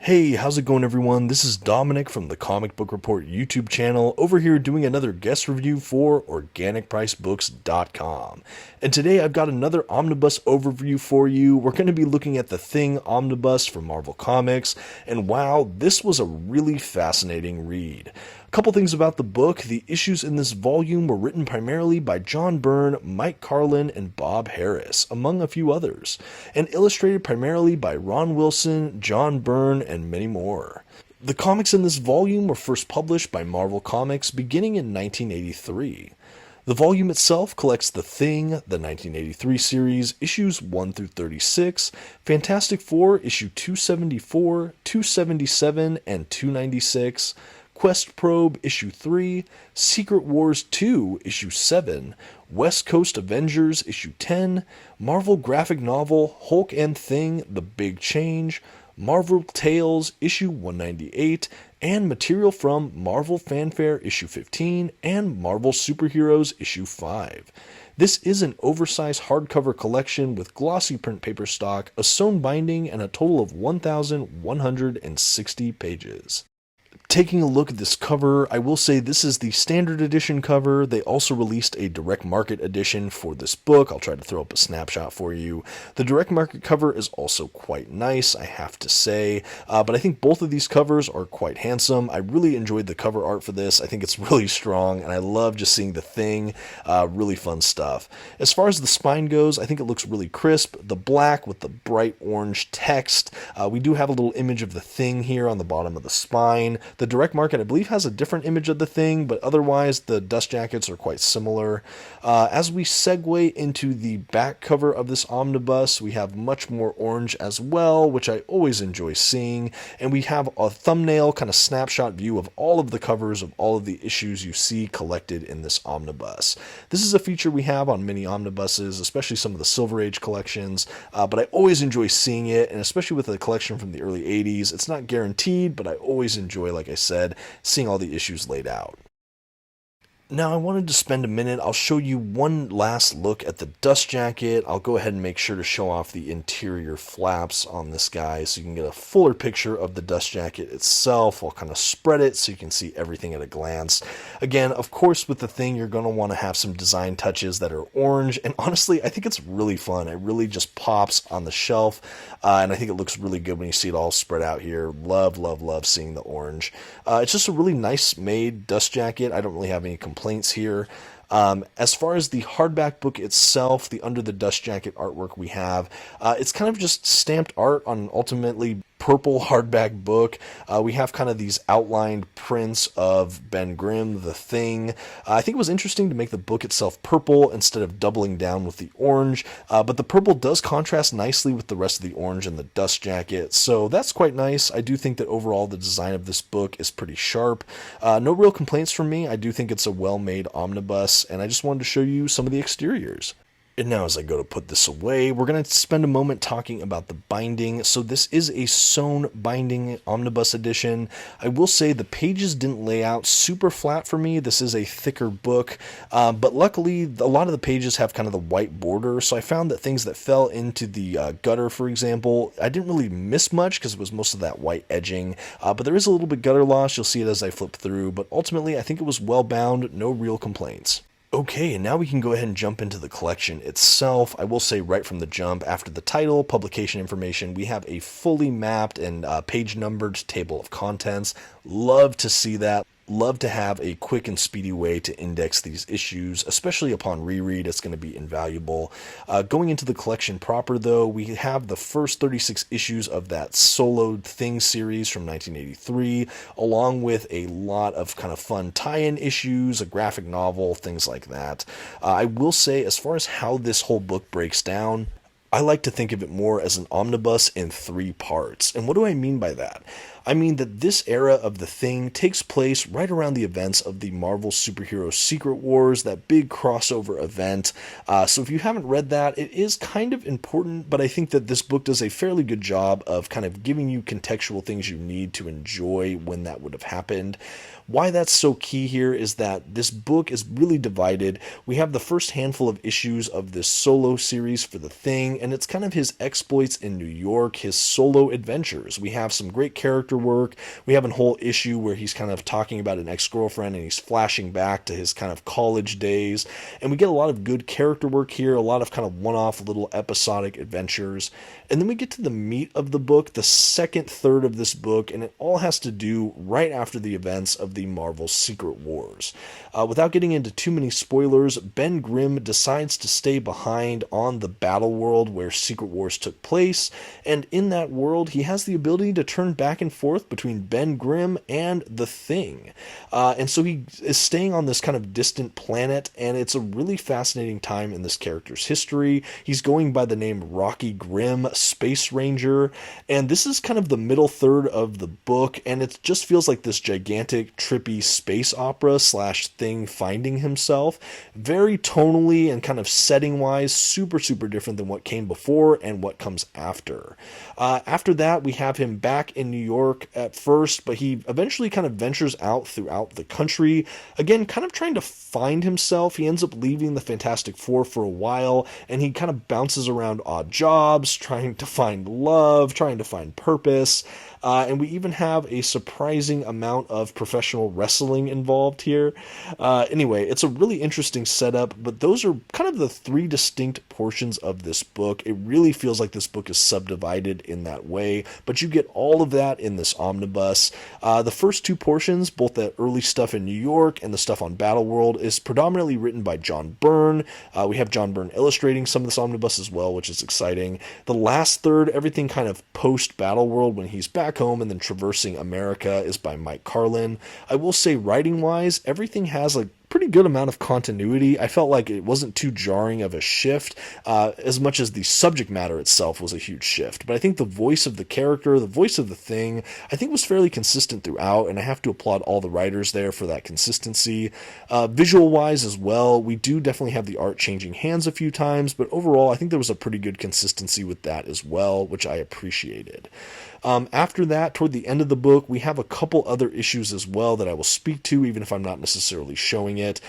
Hey, how's it going everyone? This is Dominick from the Comic Book Report YouTube channel, over here doing another guest review for organicpricedbooks.com. And today I've got another Omnibus overview for you. We're going to be looking at the Thing Omnibus from Marvel Comics, and wow, this was a really fascinating read. A couple things about the book. The issues in this volume were written primarily by John Byrne, Mike Carlin, and Bob Harris, among a few others, and illustrated primarily by Ron Wilson, John Byrne, and many more. The comics in this volume were first published by Marvel Comics beginning in 1983. The volume itself collects The Thing, the 1983 series, issues 1 through 36, Fantastic Four, issue 274, 277, and 296, Quest Probe, issue 3, Secret Wars 2, issue 7, West Coast Avengers, issue 10, Marvel graphic novel Hulk and Thing, The Big Change, Marvel Tales, issue 198, and material from Marvel Fanfare, issue 15, and Marvel Superheroes, issue 5. This is an oversized hardcover collection with glossy print paper stock, a sewn binding, and a total of 1,160 pages. Taking a look at this cover, I will say this is the standard edition cover. They also released a direct market edition for this book. I'll try to throw up a snapshot for you. The direct market cover is also quite nice, I have to say, but I think both of these covers are quite handsome. I really enjoyed the cover art for this. I think it's really strong, and I love just seeing the Thing. Really fun stuff. As far as the spine goes, I think it looks really crisp. The black with the bright orange text. We do have a little image of the Thing here on the bottom of the spine. The direct market, I believe, has a different image of the Thing, but otherwise the dust jackets are quite similar. As we segue into the back cover of this omnibus, we have much more orange as well, which I always enjoy seeing, and we have a thumbnail kind of snapshot view of all of the covers of all of the issues you see collected in this omnibus. This is a feature we have on many omnibuses, especially some of the Silver Age collections, but I always enjoy seeing it, and especially with the collection from the early 80s. It's not guaranteed, but I always enjoy, like I said, seeing all the issues laid out. Now I wanted to spend a minute, I'll show you one last look at the dust jacket. I'll go ahead and make sure to show off the interior flaps on this guy so you can get a fuller picture of the dust jacket itself. I'll kind of spread it so you can see everything at a glance. Again, of course, with the Thing, you're going to want to have some design touches that are orange, and honestly, I think it's really fun. It really just pops on the shelf, and I think it looks really good when you see it all spread out here. Love, love, love seeing the orange. It's just a really nice made dust jacket. I don't really have any complaints here. As far as the hardback book itself, the Under the Dust Jacket artwork we have, it's kind of just stamped art on an ultimately purple hardback book. We have kind of these outlined prints of Ben Grimm, the Thing. I think it was interesting to make the book itself purple instead of doubling down with the orange, but the purple does contrast nicely with the rest of the orange and the dust jacket, so that's quite nice. I do think that overall the design of this book is pretty sharp. No real complaints from me. I do think it's a well-made omnibus, and I just wanted to show you some of the exteriors. And now as I go to put this away, we're going to spend a moment talking about the binding. So this is a sewn binding omnibus edition. I will say the pages didn't lay out super flat for me. This is a thicker book, but luckily a lot of the pages have kind of the white border, so I found that things that fell into the gutter, for example, I didn't really miss much because it was most of that white edging, but there is a little bit gutter loss. You'll see it as I flip through, but ultimately I think it was well bound, no real complaints. Okay, and now we can go ahead and jump into the collection itself. I will say right from the jump, after the title, publication information, we have a fully mapped and page numbered table of contents. Love to see that. Love to have a quick and speedy way to index these issues, especially upon reread. It's going to be invaluable. Going into the collection proper, though, we have the first 36 issues of that soloed Thing series from 1983, along with a lot of kind of fun tie-in issues, a graphic novel, things like that. I will say, as far as how this whole book breaks down, I like to think of it more as an omnibus in 3 parts. And what do I mean by that? I mean that this era of The Thing takes place right around the events of the Marvel Superhero Secret Wars, that big crossover event. So if you haven't read that, it is kind of important, but I think that this book does a fairly good job of kind of giving you contextual things you need to enjoy when that would have happened. Why that's so key here is that this book is really divided. We have the first handful of issues of this solo series for The Thing, and it's kind of his exploits in New York, his solo adventures. We have some great character work. We have a whole issue where he's kind of talking about an ex-girlfriend and he's flashing back to his kind of college days. And we get a lot of good character work here, a lot of kind of one-off little episodic adventures. And then we get to the meat of the book, the second third of this book, and it all has to do right after the events of the Marvel Secret Wars. Without getting into too many spoilers, Ben Grimm decides to stay behind on the battle world where Secret Wars took place, and in that world he has the ability to turn back and forth between Ben Grimm and The Thing. And so he is staying on this kind of distant planet, and it's a really fascinating time in this character's history. He's going by the name Rocky Grimm, Space Ranger, and this is kind of the middle third of the book, and it just feels like this gigantic, trippy space opera slash Thing finding himself. Very tonally and kind of setting-wise, super different than what came before and what comes after. After that, we have him back in New York at first, but he eventually kind of ventures out throughout the country, again, kind of trying to find himself. He ends up leaving the Fantastic Four for a while, and he kind of bounces around odd jobs, trying to find love, trying to find purpose. And we even have a surprising amount of professional wrestling involved here. Anyway, it's a really interesting setup, but those are kind of the three distinct portions of this book. It really feels like this book is subdivided in that way, but you get all of that in this omnibus. The first two portions, both the early stuff in New York and the stuff on Battleworld, is predominantly written by John Byrne. We have John Byrne illustrating some of this omnibus as well, which is exciting. The last third, everything kind of post-Battleworld when he's back home and then traversing America, is by Mike Carlin. I will say, writing-wise, everything has a pretty good amount of continuity. I felt like it wasn't too jarring of a shift, as much as the subject matter itself was a huge shift. But I think the voice of the character, the voice of the Thing, I think was fairly consistent throughout, and I have to applaud all the writers there for that consistency. Visual-wise as well, we do definitely have the art changing hands a few times, but overall I think there was a pretty good consistency with that as well, which I appreciated. After that, toward the end of the book, we have a couple other issues as well that I will speak to, even if I'm not necessarily showing it.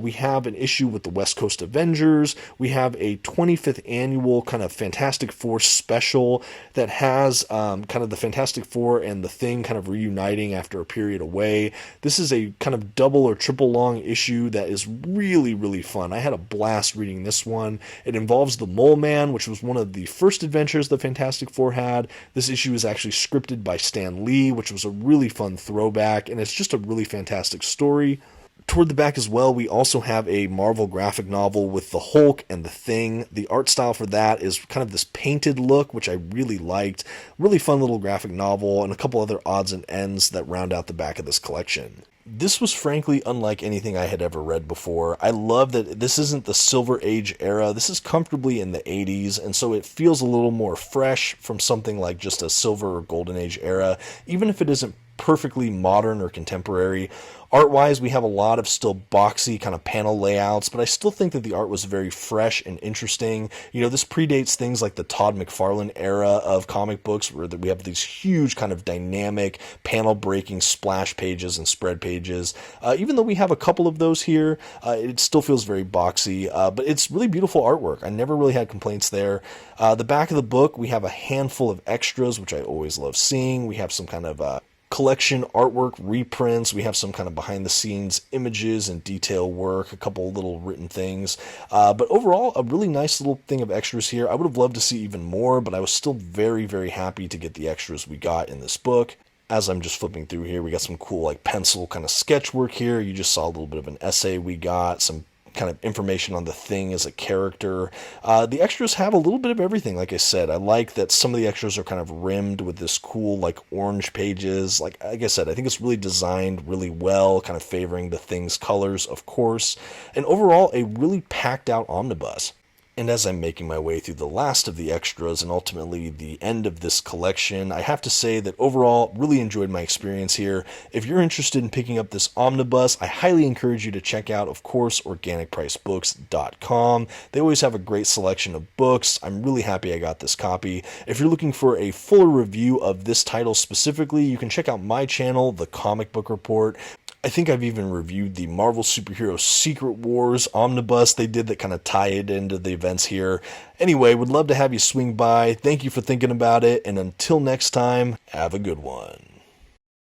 We have an issue with the West Coast Avengers. We have a 25th annual kind of Fantastic Four special that has kind of the Fantastic Four and the Thing kind of reuniting after a period away. This is a kind of double or triple long issue that is really fun. I had a blast reading this one. It involves the Mole Man, which was one of the first adventures the Fantastic Four had. This issue is actually scripted by Stan Lee, which was a really fun throwback, and it's just a really fantastic story. Toward the back as well, we also have a Marvel graphic novel with the Hulk and the Thing. The art style for that is kind of this painted look, which I really liked. Really fun little graphic novel, and a couple other odds and ends that round out the back of this collection. This was frankly unlike anything I had ever read before. I love that this isn't the Silver Age era. This is comfortably in the 80s, and so it feels a little more fresh from something like just a Silver or Golden Age era, even if it isn't perfectly modern or contemporary. Art-wise, we have a lot of still boxy kind of panel layouts, but I still think that the art was very fresh and interesting. You know, this predates things like the Todd McFarlane era of comic books, where we have these huge kind of dynamic panel-breaking splash pages and spread pages. Even though we have a couple of those here, it still feels very boxy, but it's really beautiful artwork. I never really had complaints there. The back of the book, we have a handful of extras, which I always love seeing. We have some kind of collection artwork reprints. We have some kind of behind the scenes images and detail work, a couple little written things. But overall, a really nice little thing of extras here. I would have loved to see even more, but I was still very happy to get the extras we got in this book. As I'm just flipping through here, we got some cool like pencil kind of sketch work here. You just saw a little bit of an essay we got, some kind of information on the Thing as a character. The extras have a little bit of everything. Like I said, I like that some of the extras are kind of rimmed with this cool like orange pages. Like I said, I think it's really designed really well, kind of favoring the Thing's colors, of course. And overall, a really packed out omnibus. And as I'm making my way through the last of the extras and ultimately the end of this collection, I have to say that overall, really enjoyed my experience here. If you're interested in picking up this omnibus, I highly encourage you to check out, of course, organicpricedbooks.com. They always have a great selection of books. I'm really happy I got this copy. If you're looking for a fuller review of this title specifically, you can check out my channel, The Comic Book Report. I think I've even reviewed the Marvel Superhero Secret Wars omnibus they did that kind of tie it into the events here. Anyway, would love to have you swing by. Thank you for thinking about it, and until next time, have a good one.